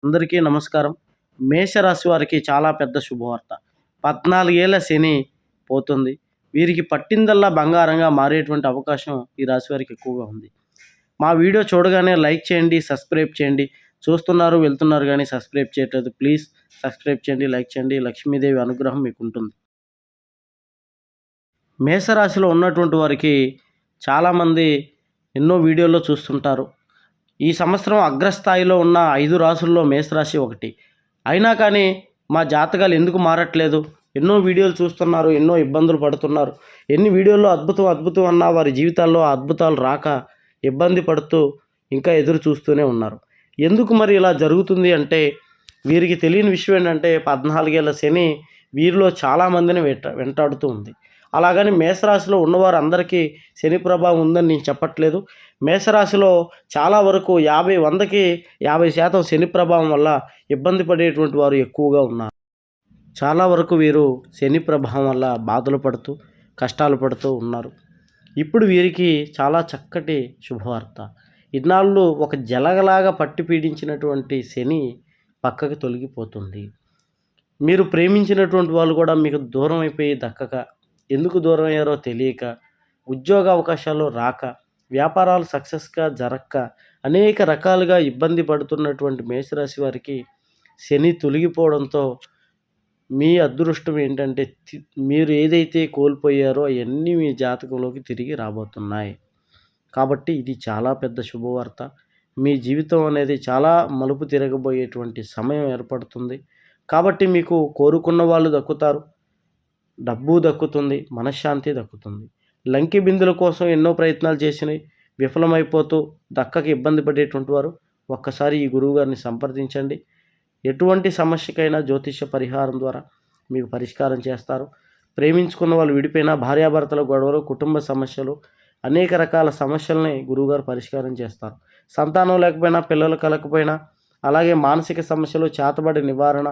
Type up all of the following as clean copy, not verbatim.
అందరికీ నమస్కారం. మేషరాశి వారికి చాలా పెద్ద శుభవార్త. 14 ఏళ్ల శని పోతుంది. వీరికి పట్టిందల్లా బంగారంగా మారేటువంటి అవకాశం ఈ రాశి వారికి ఎక్కువగా ఉంది. మా వీడియో చూడగానే లైక్ చేయండి, సబ్స్క్రైబ్ చేయండి. చూస్తున్నారు, వెళ్తున్నారు గానీ సబ్స్క్రైబ్ చేయట్లేదు. ప్లీజ్ సబ్స్క్రైబ్ చేయండి, లైక్ చేయండి. లక్ష్మీదేవి అనుగ్రహం మీకుంటుంది. మేషరాశిలో ఉన్నటువంటి వారికి చాలామంది ఎన్నో వీడియోల్లో చూస్తుంటారు. ఈ సంవత్సరం అగ్రస్థాయిలో ఉన్న 5 రాసుల్లో మేషరాశి ఒకటి. అయినా కానీ మా జాతకాలు ఎందుకు మారట్లేదు? ఎన్నో వీడియోలు చూస్తున్నారు, ఎన్నో ఇబ్బందులు పడుతున్నారు. ఎన్ని వీడియోల్లో అద్భుతం అద్భుతం అన్నా వారి జీవితాల్లో ఆ అద్భుతాలు రాక ఇబ్బంది పడుతూ ఇంకా ఎదురు చూస్తూనే ఉన్నారు. ఎందుకు మరి ఇలా జరుగుతుంది అంటే వీరికి తెలియని విషయం ఏంటంటే 14 ఏళ్ల శని వీరిలో చాలామందిని వెంటాడుతూ ఉంది. అలాగని మేషరాశిలో ఉన్నవారు అందరికీ శని ప్రభావం ఉందని నేను చెప్పట్లేదు. మేషరాశిలో చాలా వరకు 100కి 50% శని ప్రభావం వల్ల ఇబ్బంది పడేటువంటి వారు ఎక్కువగా ఉన్నారు. చాలా వరకు వీరు శని ప్రభావం వల్ల బాధలు పడుతూ కష్టాలు పడుతూ ఉన్నారు. ఇప్పుడు వీరికి చాలా చక్కటి శుభవార్త. ఇన్నాళ్ళు ఒక జలగలాగా పట్టి పీడించినటువంటి శని పక్కకి తొలగిపోతుంది. మీరు ప్రేమించినటువంటి వాళ్ళు కూడా మీకు దూరం అయిపోయి దక్కక, ఎందుకు దూరం అయ్యారో తెలియక, ఉద్యోగ అవకాశాలు రాక, వ్యాపారాలు సక్సెస్గా జరక్క, అనేక రకాలుగా ఇబ్బంది పడుతున్నటువంటి మేషరాశి వారికి శని తొలగిపోవడంతో మీ అదృష్టం ఏంటంటే మీరు ఏదైతే కోల్పోయారో అవన్నీ మీ జాతకంలోకి తిరిగి రాబోతున్నాయి. కాబట్టి ఇది చాలా పెద్ద శుభవార్త. మీ జీవితం అనేది చాలా మలుపు తిరగబోయేటువంటి సమయం ఏర్పడుతుంది. కాబట్టి మీకు కోరుకున్న వాళ్ళు దక్కుతారు, డబ్బు దక్కుతుంది, మనశ్శాంతి దక్కుతుంది. లంకి బిందుల కోసం ఎన్నో ప్రయత్నాలు చేసినవి విఫలమైపోతూ దక్కకి ఇబ్బంది పడేటువంటి వారు ఒక్కసారి ఈ గురువుగారిని సంప్రదించండి. ఎటువంటి సమస్యకైనా జ్యోతిష్య పరిహారం ద్వారా మీకు పరిష్కారం చేస్తారు. ప్రేమించుకున్న వాళ్ళు విడిపోయినా, భార్యాభర్తల గొడవలు, కుటుంబ సమస్యలు, అనేక రకాల సమస్యల్ని గురువుగారు పరిష్కారం చేస్తారు. సంతానం లేకపోయినా, పిల్లలు కలగకపోయినా, అలాగే మానసిక సమస్యలు, చేతబడి నివారణ,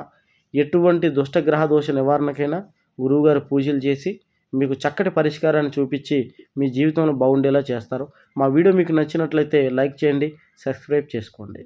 ఎటువంటి దుష్టగ్రహ దోష నివారణకైనా గురువుగారు పూజలు చేసి మీకు చక్కటి పరిష్కారాన్ని చూపించి మీ జీవితంలో బాగుండేలా చేస్తారు. మా వీడియో మీకు నచ్చినట్లయితే లైక్ చేయండి, సబ్స్క్రైబ్ చేసుకోండి.